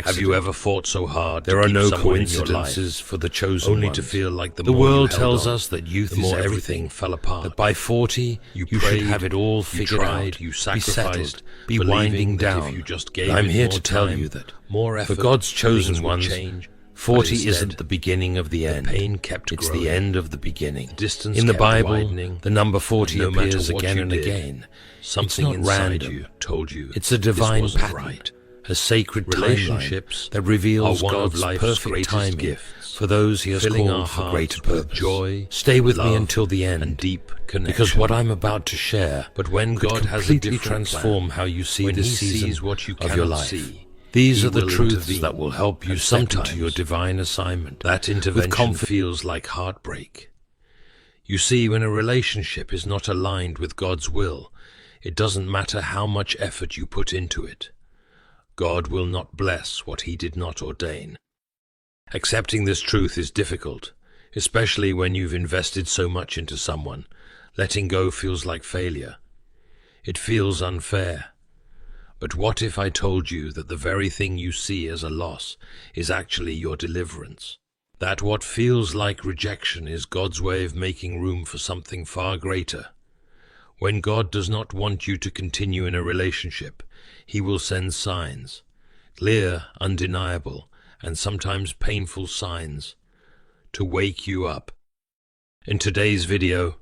accident. Have you ever fought so hard There to are keep no someone in your life, coincidences for the chosen only ones. to feel like the The more you world held tells on, us that youth the is more everything, everything fell apart. that by 40 You should prayed, have it all you figured tried, out, you be sacrificed, settled, be believing winding that down. if you just But gave I'm it here more to tell time, you that more effort, for God's chosen things would ones, change. 40 But isn't instead, the beginning of the end. pain kept It's growing. the end of the beginning. The distance In the kept Bible, widening, the number 40 and no matter appears what again you and did, again. something It's not inside random. you told you It's a this divine wasn't pattern, right. a sacred Relationships timeline that reveals are one of God's life's perfect greatest timing gifts, for those He has filling our called for hearts greater with purpose. joy, Stay with me love, until the end, and deep connection. because what I'm about to share But when could God has a completely different transform plan, how you see when this He season sees what you of your cannot life. see, These He are the will truths intervene, that will help you and step into sometimes your divine assignment. that with intervention confidence. feels like heartbreak. You see, when a relationship is not aligned with God's will, it doesn't matter how much effort you put into it. God will not bless what He did not ordain. Accepting this truth is difficult, especially when you've invested so much into someone. Letting go feels like failure. It feels unfair. But what if I told you that the very thing you see as a loss is actually your deliverance? That what feels like rejection is God's way of making room for something far greater. When God does not want you to continue in a relationship, He will send signs, clear, undeniable, and sometimes painful signs, to wake you up. In today's video,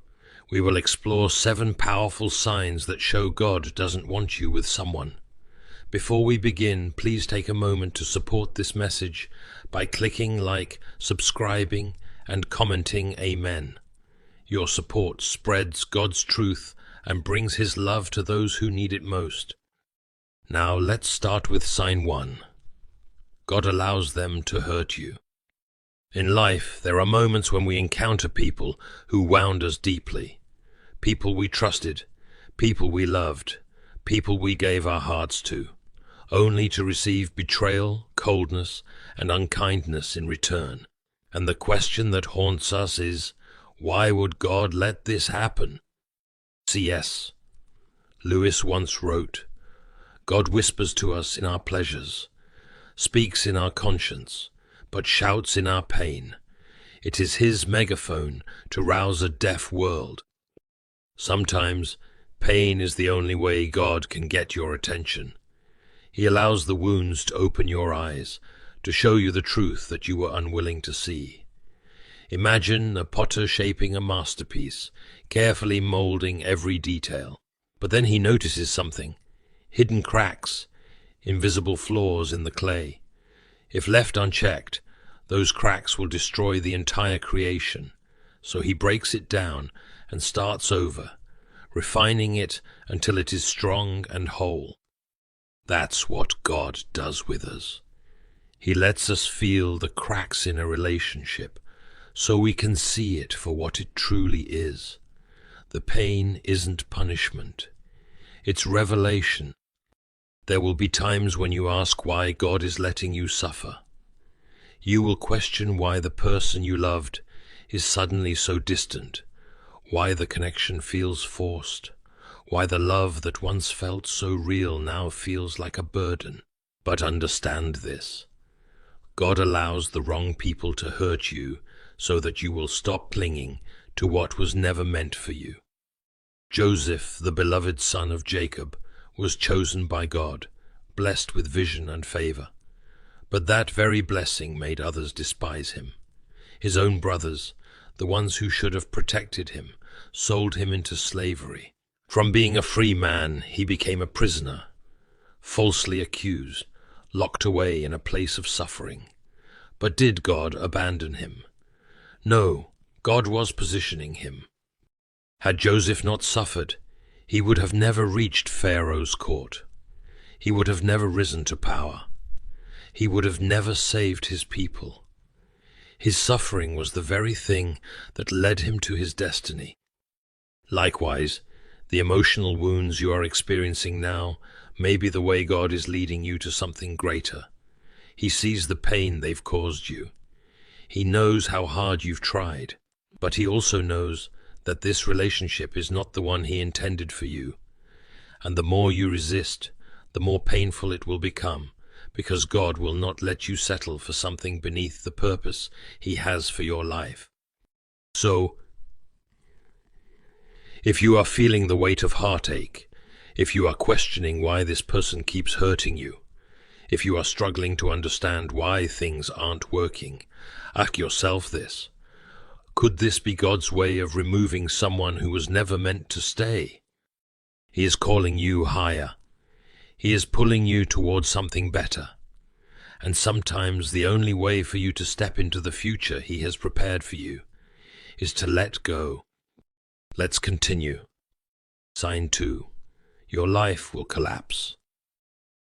we will explore 7 powerful signs that show God doesn't want you with someone. Before we begin, please take a moment to support this message by clicking like, subscribing, and commenting Amen. Your support spreads God's truth and brings His love to those who need it most. Now let's start with sign 1. God allows them to hurt you. In life, there are moments when we encounter people who wound us deeply. People we trusted, people we loved, people we gave our hearts to, only to receive betrayal, coldness, and unkindness in return. And the question that haunts us is, why would God let this happen? C.S. Lewis once wrote, God whispers to us in our pleasures, speaks in our conscience, but shouts in our pain. It is His megaphone to rouse a deaf world. Sometimes, pain is the only way God can get your attention. He allows the wounds to open your eyes, to show you the truth that you were unwilling to see. Imagine a potter shaping a masterpiece, carefully molding every detail. But then he notices something, hidden cracks, invisible flaws in the clay. If left unchecked, those cracks will destroy the entire creation. So he breaks it down and starts over, refining it until it is strong and whole. That's what God does with us. He lets us feel the cracks in a relationship, so we can see it for what it truly is. The pain isn't punishment. It's revelation. There will be times when you ask why God is letting you suffer. You will question why the person you loved is suddenly so distant, why the connection feels forced, why the love that once felt so real now feels like a burden. But understand this. God allows the wrong people to hurt you so that you will stop clinging to what was never meant for you. Joseph, the beloved son of Jacob, was chosen by God, blessed with vision and favor. But that very blessing made others despise him. His own brothers, the ones who should have protected him, sold him into slavery. From being a free man, he became a prisoner, falsely accused, locked away in a place of suffering. But did God abandon him? No, God was positioning him. Had Joseph not suffered, he would have never reached Pharaoh's court. He would have never risen to power. He would have never saved his people. His suffering was the very thing that led him to his destiny. Likewise, the emotional wounds you are experiencing now may be the way God is leading you to something greater. He sees the pain they've caused you. He knows how hard you've tried, but he also knows that this relationship is not the one he intended for you. And the more you resist, the more painful it will become, because God will not let you settle for something beneath the purpose He has for your life. So, if you are feeling the weight of heartache, if you are questioning why this person keeps hurting you, if you are struggling to understand why things aren't working, ask yourself this: could this be God's way of removing someone who was never meant to stay? He is calling you higher. He is pulling you towards something better. And sometimes the only way for you to step into the future He has prepared for you is to let go. Let's continue. Sign 2. Your life will collapse.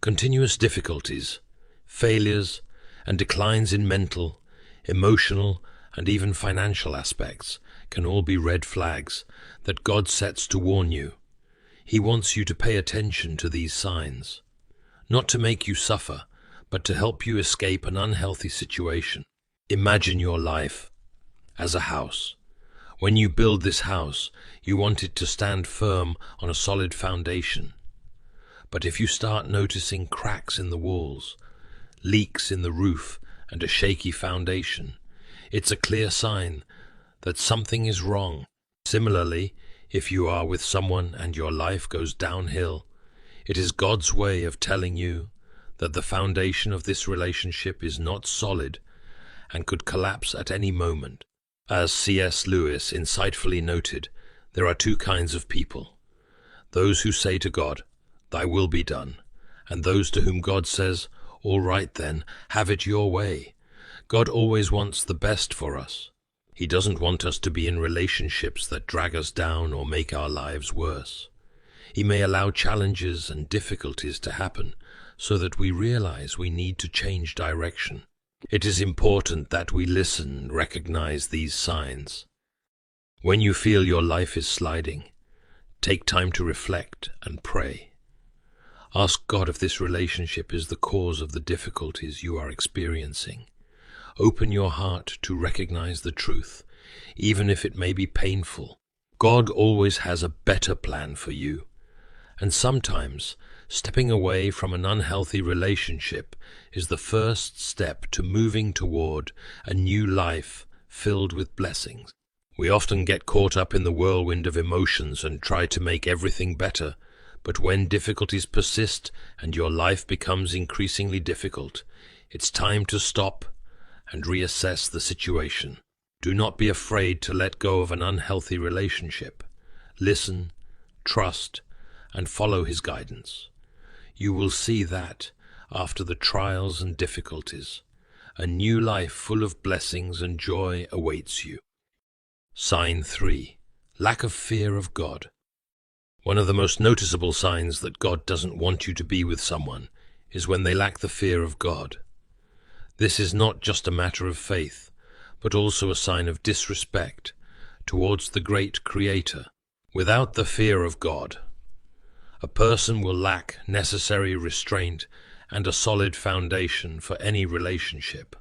Continuous difficulties, failures, and declines in mental, emotional, and even financial aspects can all be red flags that God sets to warn you. He wants you to pay attention to these signs, not to make you suffer, but to help you escape an unhealthy situation. Imagine your life as a house. When you build this house, you want it to stand firm on a solid foundation. But if you start noticing cracks in the walls, leaks in the roof, and a shaky foundation, it's a clear sign that something is wrong. Similarly, if you are with someone and your life goes downhill, it is God's way of telling you that the foundation of this relationship is not solid and could collapse at any moment. As C.S. Lewis insightfully noted, there are two kinds of people: those who say to God, "Thy will be done," and those to whom God says, "All right then, have it your way." God always wants the best for us. He doesn't want us to be in relationships that drag us down or make our lives worse. He may allow challenges and difficulties to happen so that we realize we need to change direction. It is important that we listen and recognize these signs. When you feel your life is sliding, take time to reflect and pray. Ask God if this relationship is the cause of the difficulties you are experiencing. Open your heart to recognize the truth, even if it may be painful. God always has a better plan for you, and sometimes stepping away from an unhealthy relationship is the first step to moving toward a new life filled with blessings. We often get caught up in the whirlwind of emotions and try to make everything better, but when difficulties persist and your life becomes increasingly difficult, it's time to stop and reassess the situation. Do not be afraid to let go of an unhealthy relationship. Listen, trust, and follow His guidance. You will see that, after the trials and difficulties, a new life full of blessings and joy awaits you. Sign 3. Lack of fear of God. One of the most noticeable signs that God doesn't want you to be with someone is when they lack the fear of God. This is not just a matter of faith, but also a sign of disrespect towards the great Creator. Without the fear of God, a person will lack necessary restraint and a solid foundation for any relationship.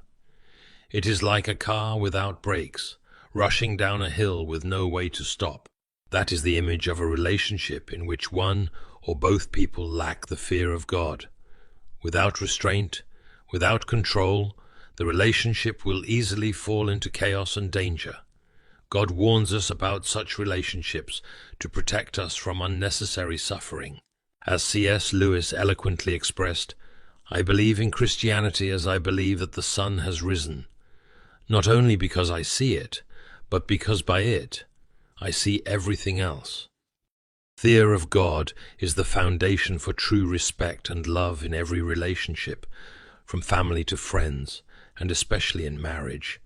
It is like a car without brakes, rushing down a hill with no way to stop. That is the image of a relationship in which one or both people lack the fear of God. Without restraint, without control, the relationship will easily fall into chaos and danger. God warns us about such relationships to protect us from unnecessary suffering. As C.S. Lewis eloquently expressed, "I believe in Christianity as I believe that the sun has risen, not only because I see it, but because by it I see everything else." Fear of God is the foundation for true respect and love in every relationship, from family to friends, and especially in marriage.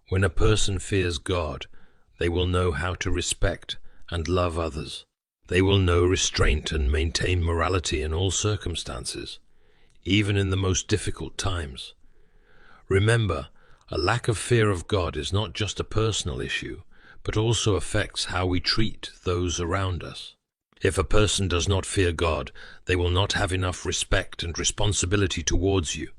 When a person fears God, they will know how to respect and love others. They will know restraint and maintain morality in all circumstances, even in the most difficult times. Remember, a lack of fear of God is not just a personal issue, but also affects how we treat those around us. If a person does not fear God, they will not have enough respect and responsibility towards you.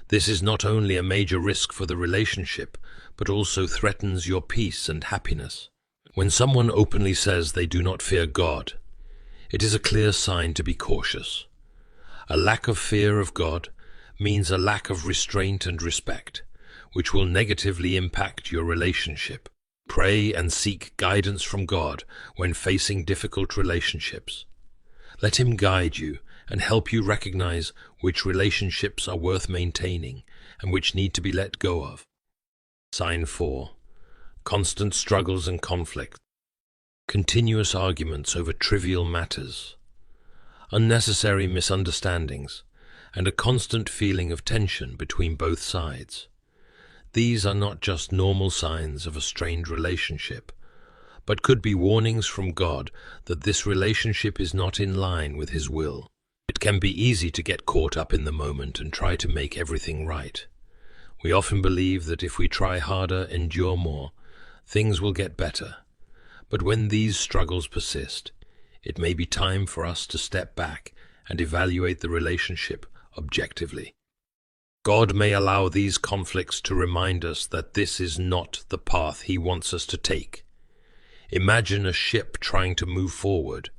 This is not only a major risk for the relationship, but also threatens your peace and happiness. When someone openly says they do not fear God, it is a clear sign to be cautious. A lack of fear of God means a lack of restraint and respect, which will negatively impact your relationship. Pray and seek guidance from God when facing difficult relationships. Let Him guide you and help you recognize which relationships are worth maintaining and which need to be let go of. Sign 4. Constant struggles and conflict. Continuous arguments over trivial matters. Unnecessary misunderstandings, and a constant feeling of tension between both sides. These are not just normal signs of a strained relationship, but could be warnings from God that this relationship is not in line with His will. It can be easy to get caught up in the moment and try to make everything right. We often believe that if we try harder, endure more, things will get better. But when these struggles persist, it may be time for us to step back and evaluate the relationship objectively. God may allow these conflicts to remind us that this is not the path He wants us to take. Imagine a ship trying to move forward,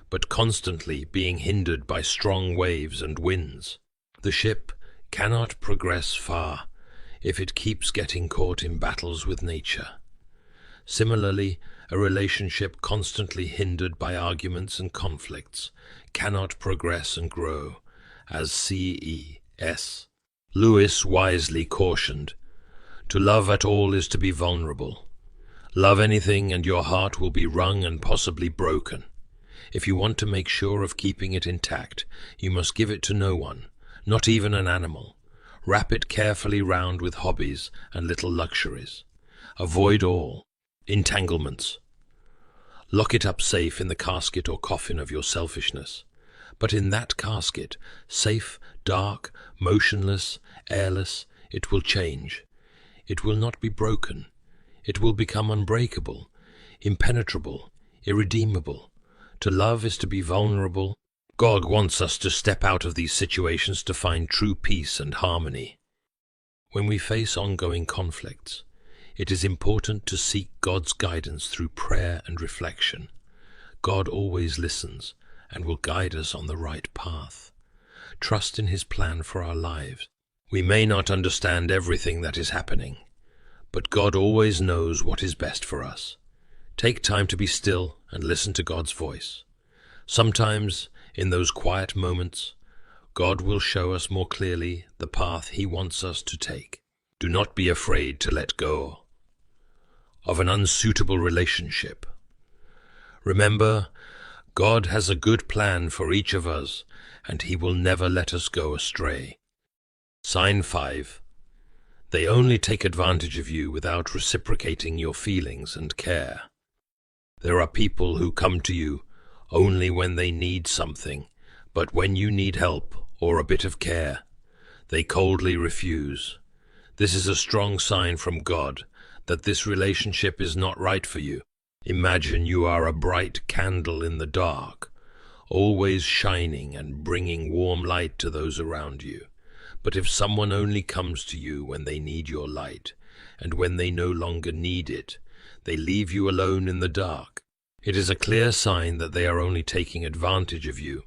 but constantly being hindered by strong waves and winds. The ship cannot progress far if it keeps getting caught in battles with nature. Similarly, a relationship constantly hindered by arguments and conflicts cannot progress and grow, as C.S. Lewis wisely cautioned. To love at all is to be vulnerable. Love anything and your heart will be wrung and possibly broken. If you want to make sure of keeping it intact, you must give it to no one, not even an animal. Wrap it carefully round with hobbies and little luxuries. Avoid all entanglements. Lock it up safe in the casket or coffin of your selfishness. But in that casket, safe, dark, motionless, airless, it will change. It will not be broken. It will become unbreakable, impenetrable, irredeemable. To love is to be vulnerable. God wants us to step out of these situations to find true peace and harmony. When we face ongoing conflicts, it is important to seek God's guidance through prayer and reflection. God always listens and will guide us on the right path. Trust in His plan for our lives. We may not understand everything that is happening, but God always knows what is best for us. Take time to be still and listen to God's voice. Sometimes, in those quiet moments, God will show us more clearly the path He wants us to take. Do not be afraid to let go of an unsuitable relationship. Remember, God has a good plan for each of us, and He will never let us go astray. Sign 5. They only take advantage of you without reciprocating your feelings and care. There are people who come to you only when they need something, but when you need help or a bit of care, they coldly refuse. This is a strong sign from God that this relationship is not right for you. Imagine you are a bright candle in the dark, always shining and bringing warm light to those around you. But if someone only comes to you when they need your light, and when they no longer need it, they leave you alone in the dark, it is a clear sign that they are only taking advantage of you.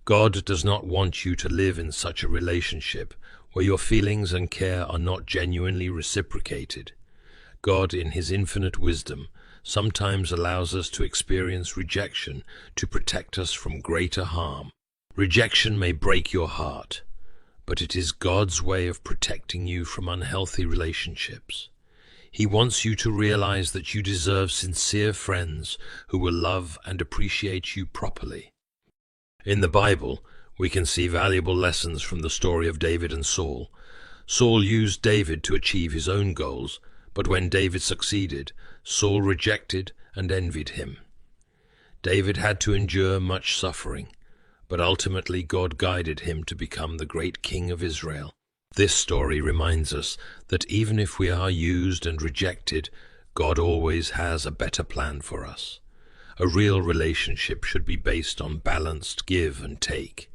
God does not want you to live in such a relationship where your feelings and care are not genuinely reciprocated. God, in His infinite wisdom, sometimes allows us to experience rejection to protect us from greater harm. Rejection may break your heart, but it is God's way of protecting you from unhealthy relationships. He wants you to realize that you deserve sincere friends who will love and appreciate you properly. In the Bible, we can see valuable lessons from the story of David and Saul. Saul used David to achieve his own goals, but when David succeeded, Saul rejected and envied him. David had to endure much suffering, but ultimately God guided him to become the great king of Israel. This story reminds us that even if we are used and rejected, God always has a better plan for us. A real relationship should be based on balanced give and take.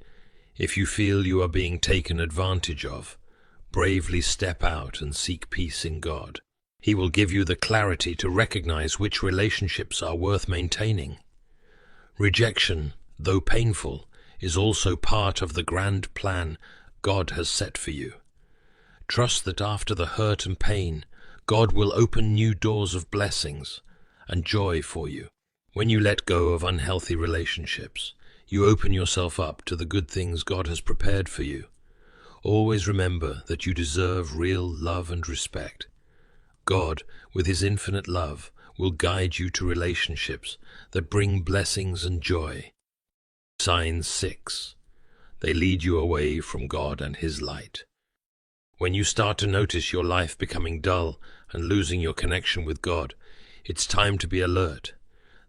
If you feel you are being taken advantage of, bravely step out and seek peace in God. He will give you the clarity to recognize which relationships are worth maintaining. Rejection, though painful, is also part of the grand plan God has set for you. Trust that after the hurt and pain, God will open new doors of blessings and joy for you. When you let go of unhealthy relationships, you open yourself up to the good things God has prepared for you. Always remember that you deserve real love and respect. God, with His infinite love, will guide you to relationships that bring blessings and joy. Sign 6. They lead you away from God and His light. When you start to notice your life becoming dull and losing your connection with God, it's time to be alert.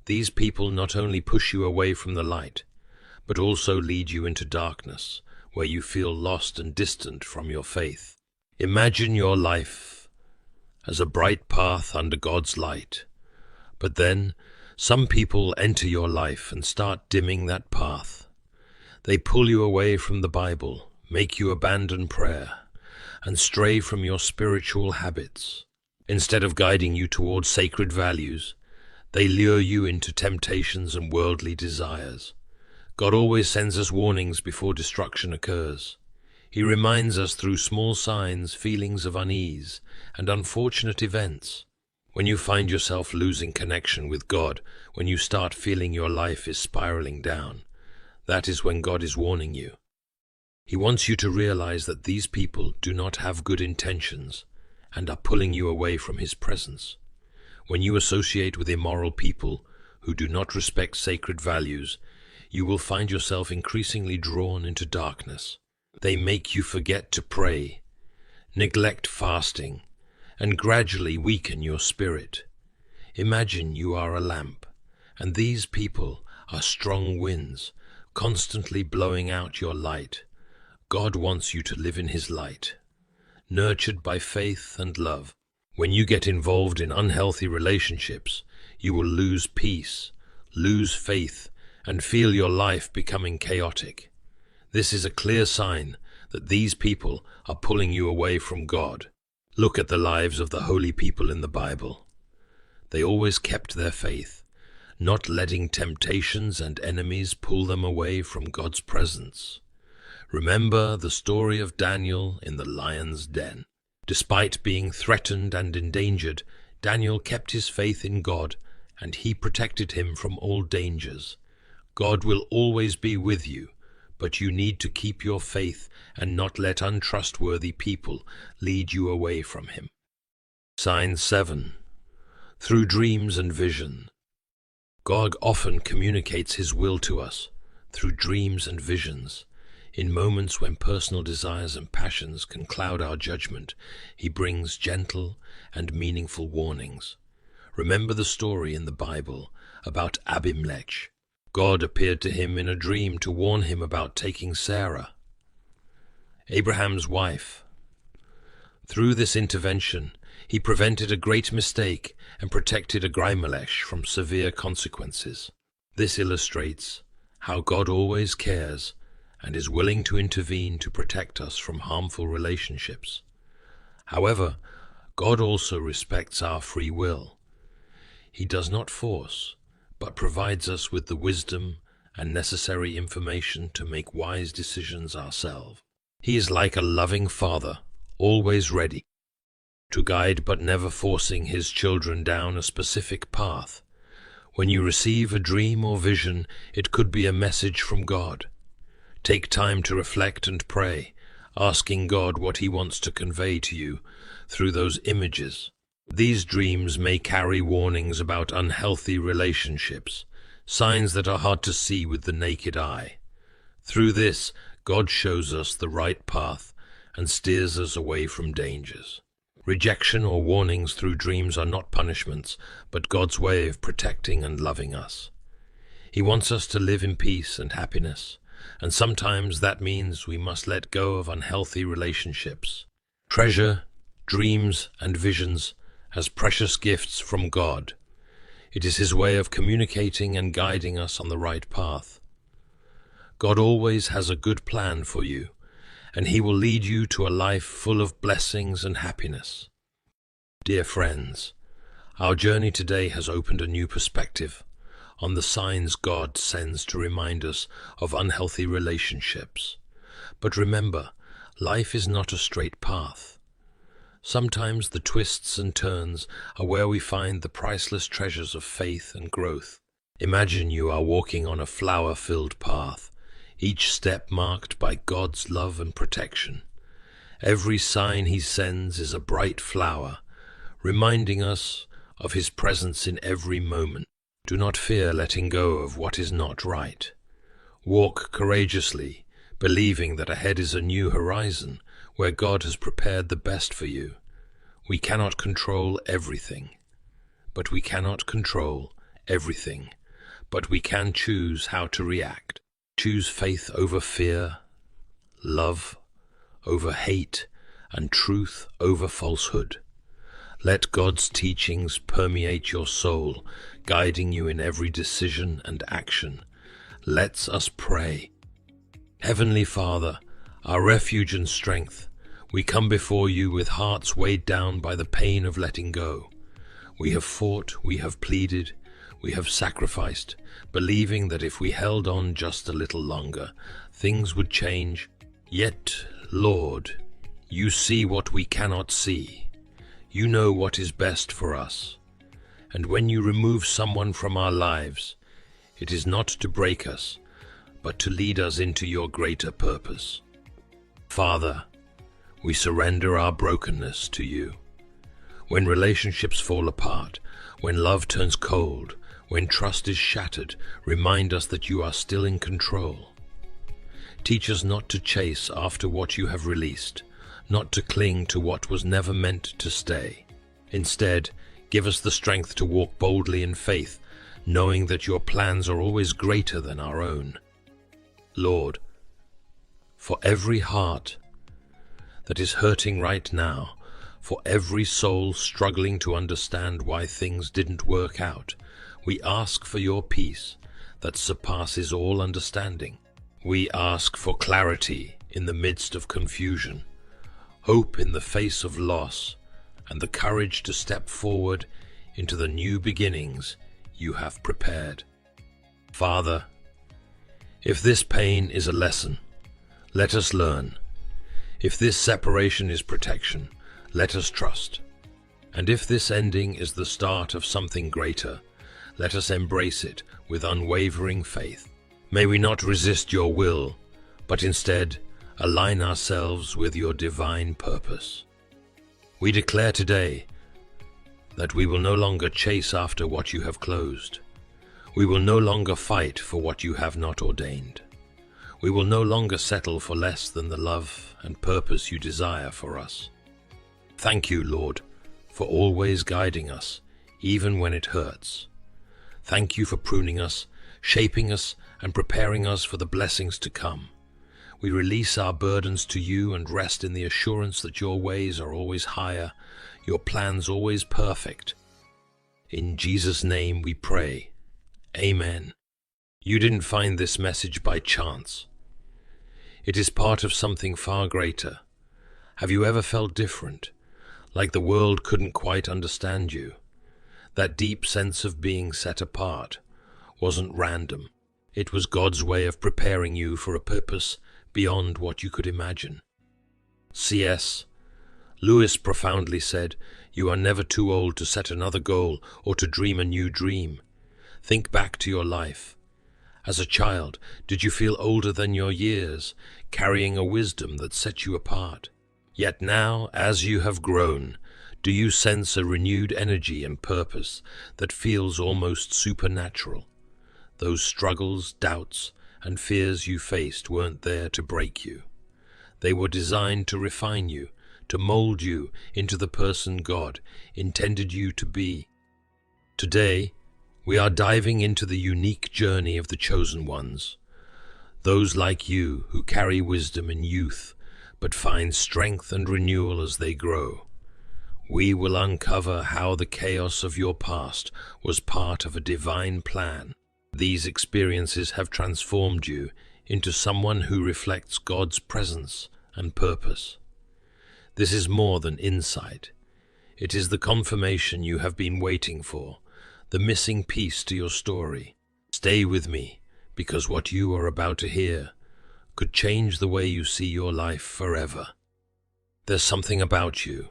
These people not only push you away from the light, but also lead you into darkness, where you feel lost and distant from your faith. Imagine your life as a bright path under God's light. But then, some people enter your life and start dimming that path. They pull you away from the Bible, make you abandon prayer, and stray from your spiritual habits. Instead of guiding you towards sacred values, they lure you into temptations and worldly desires. God always sends us warnings before destruction occurs. He reminds us through small signs, feelings of unease, and unfortunate events. When you find yourself losing connection with God, when you start feeling your life is spiraling down, that is when God is warning you. He wants you to realize that these people do not have good intentions and are pulling you away from His presence. When you associate with immoral people who do not respect sacred values, you will find yourself increasingly drawn into darkness. They make you forget to pray, neglect fasting, and gradually weaken your spirit. Imagine you are a lamp, and these people are strong winds, constantly blowing out your light. God wants you to live in His light, nurtured by faith and love. When you get involved in unhealthy relationships, you will lose peace, lose faith, and feel your life becoming chaotic. This is a clear sign that these people are pulling you away from God. Look at the lives of the holy people in the Bible. They always kept their faith, not letting temptations and enemies pull them away from God's presence. Remember the story of Daniel in the lion's den. Despite being threatened and endangered, Daniel kept his faith in God, and He protected him from all dangers. God will always be with you, but you need to keep your faith and not let untrustworthy people lead you away from Him. Sign 7. Through dreams and vision. God often communicates His will to us through dreams and visions. In moments when personal desires and passions can cloud our judgment, He brings gentle and meaningful warnings. Remember the story in the Bible about Abimelech. God appeared to him in a dream to warn him about taking Sarah, Abraham's wife. Through this intervention, He prevented a great mistake and protected Abimelech from severe consequences. This illustrates how God always cares and is willing to intervene to protect us from harmful relationships. However, God also respects our free will. He does not force, but provides us with the wisdom and necessary information to make wise decisions ourselves. He is like a loving father, always ready to guide but never forcing His children down a specific path. When you receive a dream or vision, it could be a message from God. Take time to reflect and pray, asking God what He wants to convey to you through those images. These dreams may carry warnings about unhealthy relationships, signs that are hard to see with the naked eye. Through this, God shows us the right path and steers us away from dangers. Rejection or warnings through dreams are not punishments, but God's way of protecting and loving us. He wants us to live in peace and happiness, and sometimes that means we must let go of unhealthy relationships. Treasure, dreams, and visions as precious gifts from God. It is His way of communicating and guiding us on the right path. God always has a good plan for you, and He will lead you to a life full of blessings and happiness. Dear friends, our journey today has opened a new perspective on the signs God sends to remind us of unhealthy relationships. But remember, Life is not a straight path. Sometimes the twists and turns are where we find the priceless treasures of faith and growth. Imagine you are walking on a flower-filled path, each step marked by God's love and protection. Every sign He sends is a bright flower, reminding us of His presence in every moment. Do not fear letting go of what is not right. Walk courageously, believing that ahead is a new horizon where God has prepared the best for you. We cannot control everything, but we can choose how to react. Choose faith over fear, love over hate, and truth over falsehood. Let God's teachings permeate your soul, guiding you in every decision and action. Let us pray. Heavenly Father, our refuge and strength, we come before you with hearts weighed down by the pain of letting go. We have fought, we have pleaded, we have sacrificed, believing that if we held on just a little longer, things would change. Yet, Lord, you see what we cannot see. You know what is best for us. And when you remove someone from our lives, it is not to break us, but to lead us into your greater purpose. Father, we surrender our brokenness to you. When relationships fall apart, when love turns cold, when trust is shattered, remind us that you are still in control. Teach us not to chase after what you have released, not to cling to what was never meant to stay. Instead, give us the strength to walk boldly in faith, knowing that your plans are always greater than our own. Lord, for every heart that is hurting right now, for every soul struggling to understand why things didn't work out, we ask for your peace that surpasses all understanding. We ask for clarity in the midst of confusion, hope in the face of loss, and the courage to step forward into the new beginnings you have prepared. Father, if this pain is a lesson, let us learn. If this separation is protection, let us trust. And if this ending is the start of something greater, let us embrace it with unwavering faith. May we not resist your will, but instead align ourselves with your divine purpose. We declare today that we will no longer chase after what you have closed. We will no longer fight for what you have not ordained. We will no longer settle for less than the love and purpose you desire for us. Thank you, Lord, for always guiding us, even when it hurts. Thank you for pruning us, shaping us, and preparing us for the blessings to come. We release our burdens to you and rest in the assurance that your ways are always higher, your plans always perfect. In Jesus' name we pray. Amen. You didn't find this message by chance. It is part of something far greater. Have you ever felt different, like the world couldn't quite understand you? That deep sense of being set apart wasn't random. It was God's way of preparing you for a purpose beyond what you could imagine. C.S. Lewis profoundly said, "You are never too old to set another goal or to dream a new dream." Think back to your life. As a child, did you feel older than your years, carrying a wisdom that set you apart? Yet now, as you have grown, do you sense a renewed energy and purpose that feels almost supernatural? Those struggles, doubts, and fears you faced weren't there to break you. They were designed to refine you, to mold you into the person God intended you to be. Today, we are diving into the unique journey of the chosen ones, those like you who carry wisdom in youth, but find strength and renewal as they grow. We will uncover how the chaos of your past was part of a divine plan. These experiences have transformed you into someone who reflects God's presence and purpose. This is more than insight. It is the confirmation you have been waiting for, the missing piece to your story. Stay with me, because what you are about to hear could change the way you see your life forever. There's something about you,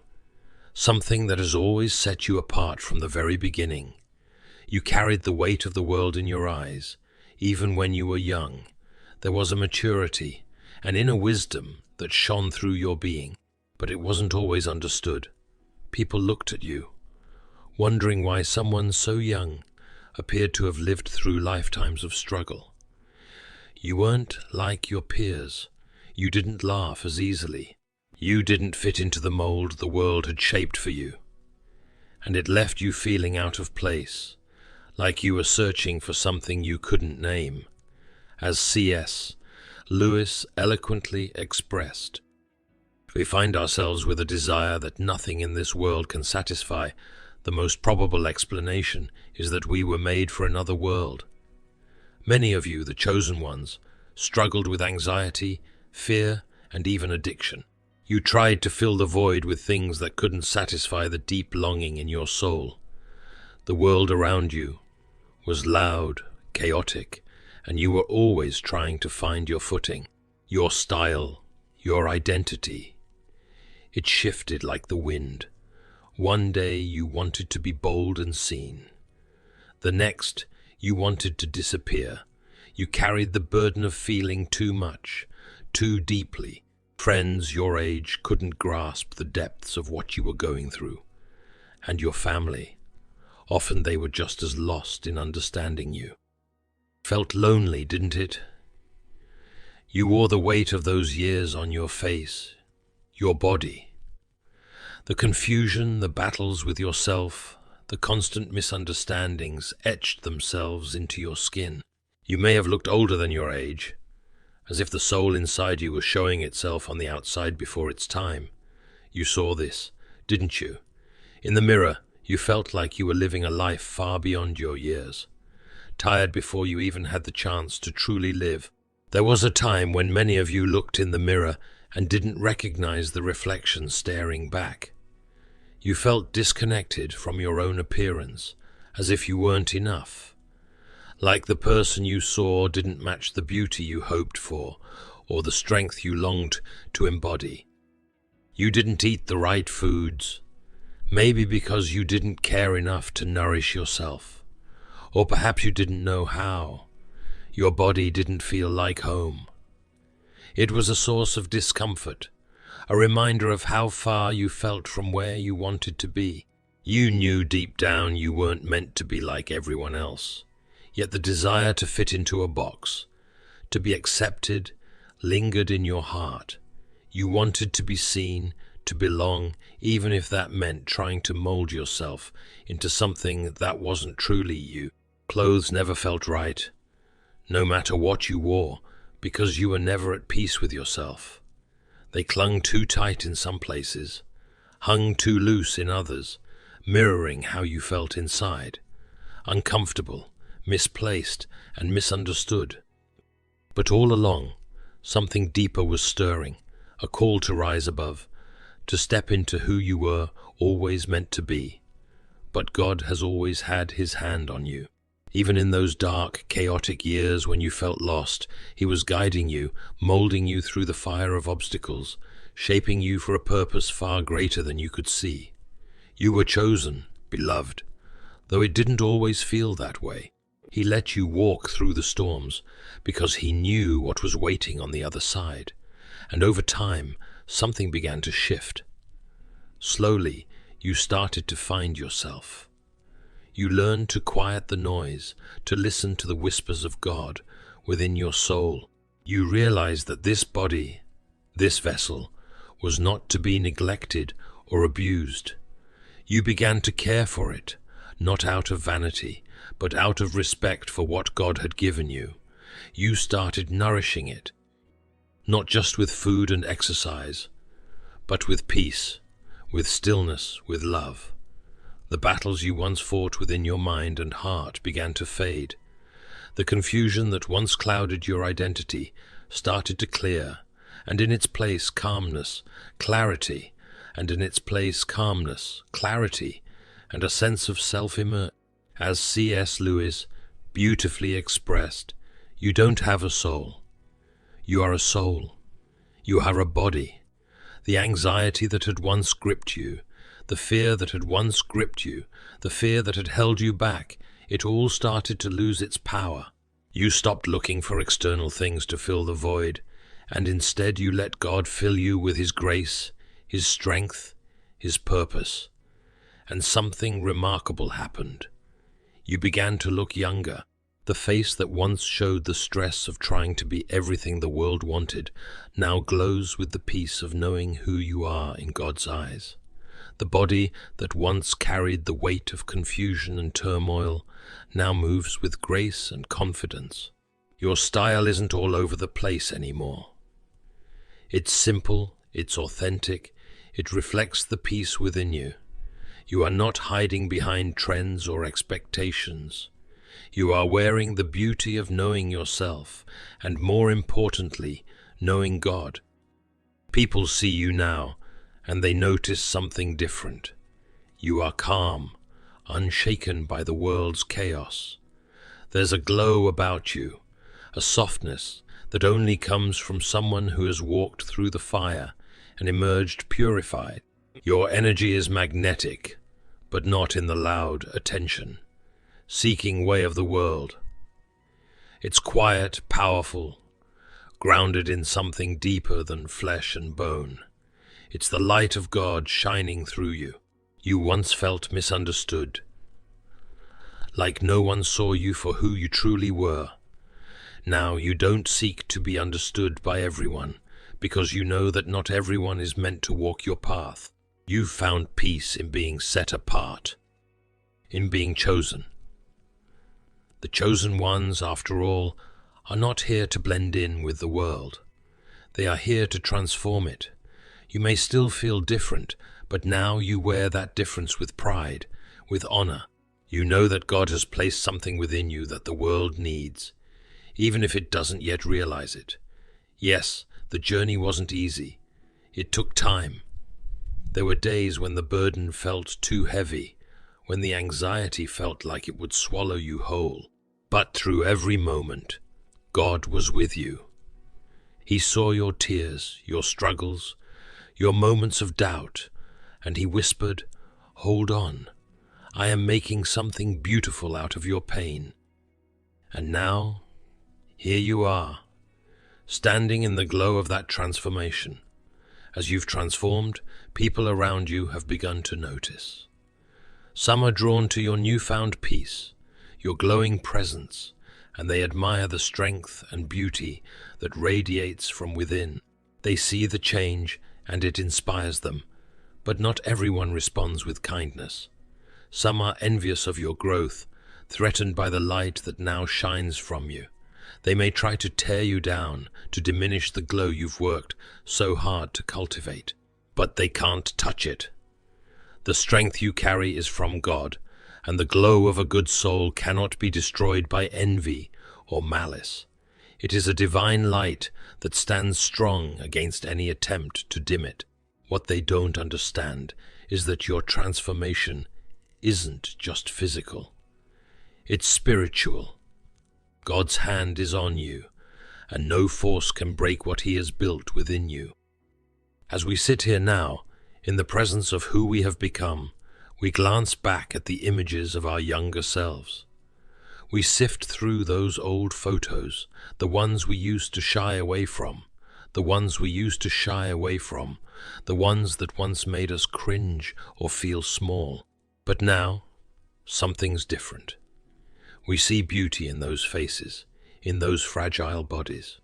something that has always set you apart from the very beginning. You carried the weight of the world in your eyes, even when you were young. There was a maturity, an inner wisdom that shone through your being, but it wasn't always understood. People looked at you, wondering why someone so young appeared to have lived through lifetimes of struggle. You weren't like your peers. You didn't laugh as easily. You didn't fit into the mold the world had shaped for you. And it left you feeling out of place, like you were searching for something you couldn't name. As C.S. Lewis eloquently expressed, we find ourselves with a desire that nothing in this world can satisfy. The most probable explanation is that we were made for another world. Many of you, the chosen ones, struggled with anxiety, fear, and even addiction. You tried to fill the void with things that couldn't satisfy the deep longing in your soul. The world around you was loud, chaotic, and you were always trying to find your footing, your style, your identity. It shifted like the wind. One day you wanted to be bold and seen. The next, you wanted to disappear. You carried the burden of feeling too much, too deeply. Friends your age couldn't grasp the depths of what you were going through. And your family, often they were just as lost in understanding you. Felt lonely, didn't it? You wore the weight of those years on your face, your body. The confusion, the battles with yourself, the constant misunderstandings etched themselves into your skin. You may have looked older than your age, as if the soul inside you was showing itself on the outside before its time. You saw this, didn't you? In the mirror, you felt like you were living a life far beyond your years, tired before you even had the chance to truly live. There was a time when many of you looked in the mirror and didn't recognize the reflection staring back. You felt disconnected from your own appearance, as if you weren't enough. Like the person you saw didn't match the beauty you hoped for, or the strength you longed to embody. You didn't eat the right foods, maybe because you didn't care enough to nourish yourself, or perhaps you didn't know how. Your body didn't feel like home. It was a source of discomfort, a reminder of how far you felt from where you wanted to be. You knew deep down you weren't meant to be like everyone else. Yet the desire to fit into a box, to be accepted, lingered in your heart. You wanted to be seen, to belong, even if that meant trying to mold yourself into something that wasn't truly you. Clothes never felt right, no matter what you wore, because you were never at peace with yourself. They clung too tight in some places, hung too loose in others, mirroring how you felt inside. Uncomfortable, misplaced, and misunderstood. But all along, something deeper was stirring, a call to rise above, to step into who you were always meant to be. But God has always had his hand on you. Even in those dark, chaotic years when you felt lost, he was guiding you, molding you through the fire of obstacles, shaping you for a purpose far greater than you could see. You were chosen, beloved, though it didn't always feel that way. He let you walk through the storms because he knew what was waiting on the other side. And over time, something began to shift. Slowly, you started to find yourself. You learned to quiet the noise, to listen to the whispers of God within your soul. You realized that this body, this vessel, was not to be neglected or abused. You began to care for it, not out of vanity, but out of respect for what God had given you. You started nourishing it, not just with food and exercise, but with peace, with stillness, with love. The battles you once fought within your mind and heart began to fade. The confusion that once clouded your identity started to clear, and in its place calmness, clarity, and in its place calmness, clarity, and a sense of self-immersion. As C.S. Lewis beautifully expressed, you don't have a soul. You are a soul. You are a body. The anxiety that had once gripped you, the fear that had once gripped you, the fear that had held you back, it all started to lose its power. You stopped looking for external things to fill the void, and instead you let God fill you with His grace, His strength, His purpose. And something remarkable happened. You began to look younger. The face that once showed the stress of trying to be everything the world wanted now glows with the peace of knowing who you are in God's eyes. The body that once carried the weight of confusion and turmoil now moves with grace and confidence. Your style isn't all over the place anymore. It's simple, it's authentic, it reflects the peace within you. You are not hiding behind trends or expectations. You are wearing the beauty of knowing yourself, and more importantly, knowing God. People see you now, and they notice something different. You are calm, unshaken by the world's chaos. There's a glow about you, a softness that only comes from someone who has walked through the fire and emerged purified. Your energy is magnetic, but not in the loud attention seeking way of the world. It's quiet, powerful, grounded in something deeper than flesh and bone. It's the light of God shining through you. You once felt misunderstood, like no one saw you for who you truly were. Now you don't seek to be understood by everyone, because you know that not everyone is meant to walk your path. You've found peace in being set apart, in being chosen. The chosen ones, after all, are not here to blend in with the world. They are here to transform it. You may still feel different, but now you wear that difference with pride, with honor. You know that God has placed something within you that the world needs, even if it doesn't yet realize it. Yes, the journey wasn't easy. It took time. There were days when the burden felt too heavy, when the anxiety felt like it would swallow you whole. But through every moment, God was with you. He saw your tears, your struggles, your moments of doubt, and He whispered, "Hold on, I am making something beautiful out of your pain." And now, here you are, standing in the glow of that transformation. As you've transformed, people around you have begun to notice. Some are drawn to your newfound peace, your glowing presence, and they admire the strength and beauty that radiates from within. They see the change and it inspires them, but not everyone responds with kindness. Some are envious of your growth, threatened by the light that now shines from you. They may try to tear you down, to diminish the glow you've worked so hard to cultivate, but they can't touch it. The strength you carry is from God, and the glow of a good soul cannot be destroyed by envy or malice. It is a divine light that stands strong against any attempt to dim it. What they don't understand is that your transformation isn't just physical. It's spiritual. God's hand is on you, and no force can break what He has built within you. As we sit here now, in the presence of who we have become, we glance back at the images of our younger selves. We sift through those old photos, the ones we used to shy away from, the ones that once made us cringe or feel small. But now, something's different. We see beauty in those faces, in those fragile bodies.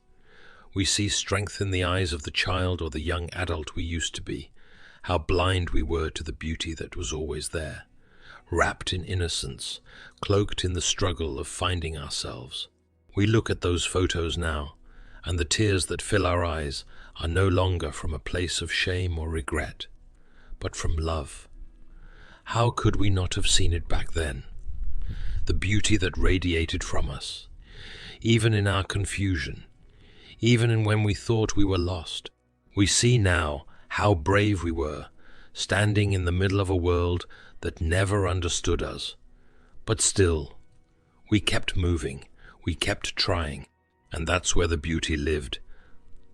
We see strength in the eyes of the child or the young adult we used to be. How blind we were to the beauty that was always there, wrapped in innocence, cloaked in the struggle of finding ourselves. We look at those photos now, and the tears that fill our eyes are no longer from a place of shame or regret, but from love. How could we not have seen it back then? The beauty that radiated from us, even in our confusion, even in when we thought we were lost. We see now how brave we were, standing in the middle of a world that never understood us. But still, we kept moving, we kept trying, and that's where the beauty lived,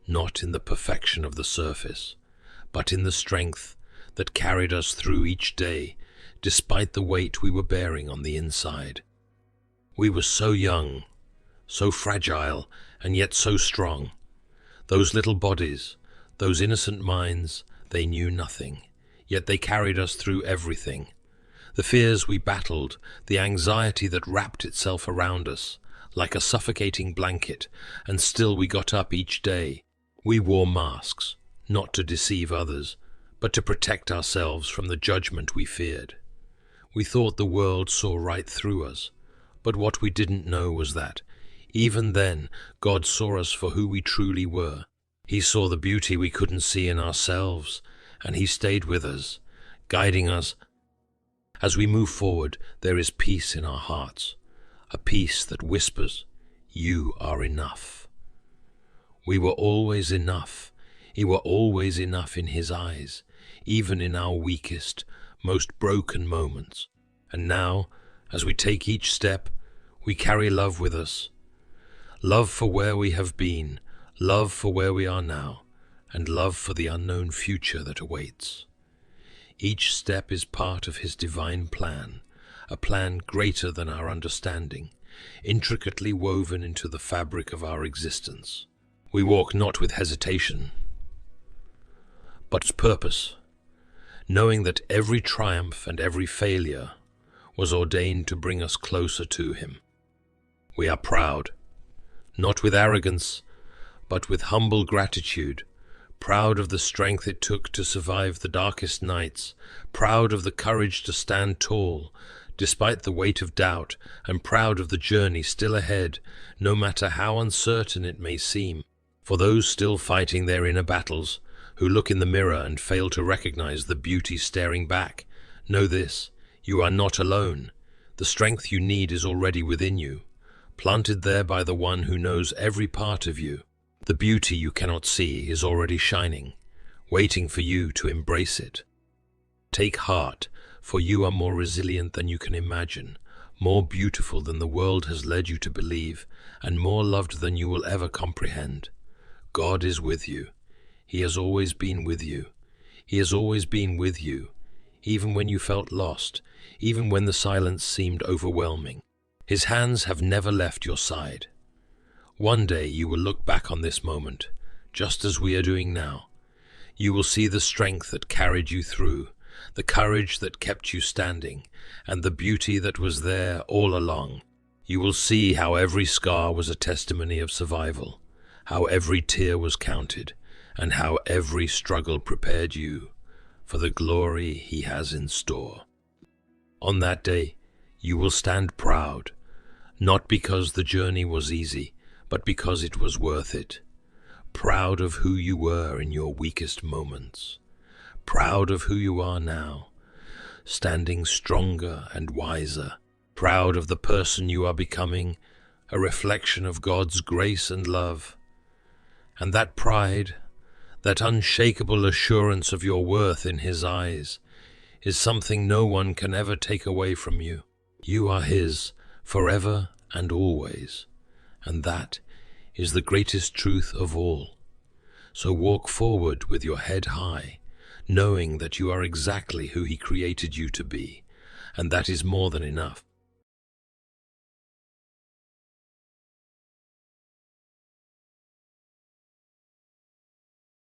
not in the perfection of the surface, but in the strength that carried us through each day, despite the weight we were bearing on the inside. We were so young, so fragile, and yet so strong. Those little bodies, those innocent minds, they knew nothing, yet they carried us through everything. The fears we battled, the anxiety that wrapped itself around us, like a suffocating blanket, and still we got up each day. We wore masks, not to deceive others, but to protect ourselves from the judgment we feared. We thought the world saw right through us, but what we didn't know was that, even then, God saw us for who we truly were. He saw the beauty we couldn't see in ourselves, and He stayed with us, guiding us. As we move forward, there is peace in our hearts, a peace that whispers, "You are enough." We were always enough. We were always enough in His eyes, even in our weakest, most broken moments. And now, as we take each step, we carry love with us. Love for where we have been, love for where we are now, and love for the unknown future that awaits. Each step is part of His divine plan, a plan greater than our understanding, intricately woven into the fabric of our existence. We walk not with hesitation, but with purpose, knowing that every triumph and every failure was ordained to bring us closer to Him. We are proud, not with arrogance, but with humble gratitude, proud of the strength it took to survive the darkest nights, proud of the courage to stand tall, despite the weight of doubt, and proud of the journey still ahead, no matter how uncertain it may seem. For those still fighting their inner battles, who look in the mirror and fail to recognize the beauty staring back, know this: you are not alone. The strength you need is already within you, planted there by the One who knows every part of you. The beauty you cannot see is already shining, waiting for you to embrace it. Take heart, for you are more resilient than you can imagine, more beautiful than the world has led you to believe, and more loved than you will ever comprehend. God is with you. He has always been with you. He has always been with you, even when you felt lost, even when the silence seemed overwhelming. His hands have never left your side. One day you will look back on this moment, just as we are doing now. You will see the strength that carried you through, the courage that kept you standing, and the beauty that was there all along. You will see how every scar was a testimony of survival, how every tear was counted, and how every struggle prepared you for the glory He has in store. On that day, you will stand proud, not because the journey was easy, but because it was worth it. Proud of who you were in your weakest moments. Proud of who you are now, standing stronger and wiser. Proud of the person you are becoming, a reflection of God's grace and love. And that pride, that unshakable assurance of your worth in His eyes, is something no one can ever take away from you. You are His forever and always, and that is the greatest truth of all. So walk forward with your head high, knowing that you are exactly who He created you to be, and that is more than enough.